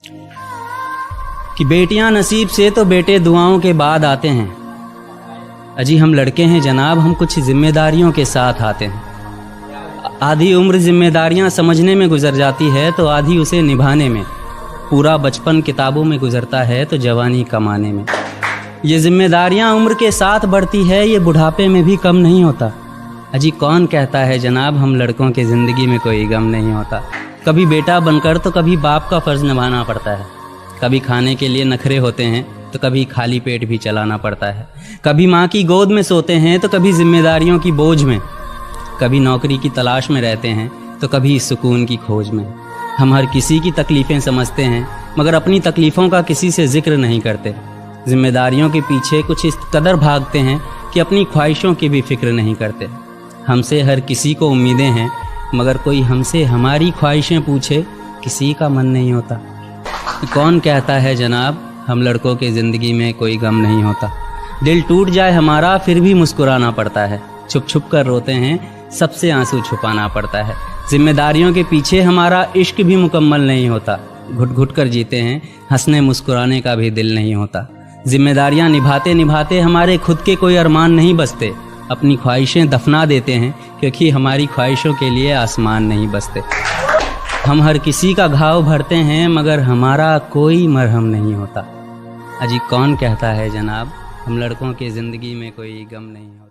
कि बेटियां नसीब से तो बेटे दुआओं के बाद आते हैं। अजी हम लड़के हैं जनाब, हम कुछ जिम्मेदारियों के साथ आते हैं। आधी उम्र जिम्मेदारियां समझने में गुजर जाती है तो आधी उसे निभाने में। पूरा बचपन किताबों में गुजरता है तो जवानी कमाने में। ये जिम्मेदारियां उम्र के साथ बढ़ती है, ये बुढ़ापे में भी कम नहीं होता। अजी कौन कहता है जनाब हम लड़कों के ज़िंदगी में कोई गम नहीं होता। कभी बेटा बनकर तो कभी बाप का फ़र्ज़ निभाना पड़ता है। कभी खाने के लिए नखरे होते हैं तो कभी खाली पेट भी चलाना पड़ता है। कभी माँ की गोद में सोते हैं तो कभी जिम्मेदारियों की बोझ में। कभी नौकरी की तलाश में रहते हैं तो कभी सुकून की खोज में। हम हर किसी की तकलीफ़ें समझते हैं मगर अपनी तकलीफ़ों का किसी से जिक्र नहीं करते। जिम्मेदारियों के पीछे कुछ इस कदर भागते हैं कि अपनी ख्वाहिशों की भी फिक्र नहीं करते। हमसे हर किसी को उम्मीदें हैं मगर कोई हमसे हमारी ख्वाहिशें पूछे किसी का मन नहीं होता। कौन कहता है जनाब हम लड़कों के ज़िंदगी में कोई गम नहीं होता। दिल टूट जाए हमारा फिर भी मुस्कुराना पड़ता है। छुप छुप कर रोते हैं सबसे आंसू छुपाना पड़ता है। जिम्मेदारियों के पीछे हमारा इश्क भी मुकम्मल नहीं होता। घुट घुट कर जीते हैं, हंसने मुस्कुराने का भी दिल नहीं होता। जिम्मेदारियां निभाते निभाते हमारे खुद के कोई अरमान नहीं बसते। अपनी ख्वाहिशें दफना देते हैं क्योंकि हमारी ख्वाहिशों के लिए आसमान नहीं बसते। हम हर किसी का घाव भरते हैं मगर हमारा कोई मरहम नहीं होता। अजी कौन कहता है जनाब हम लड़कों की ज़िंदगी में कोई गम नहीं होता।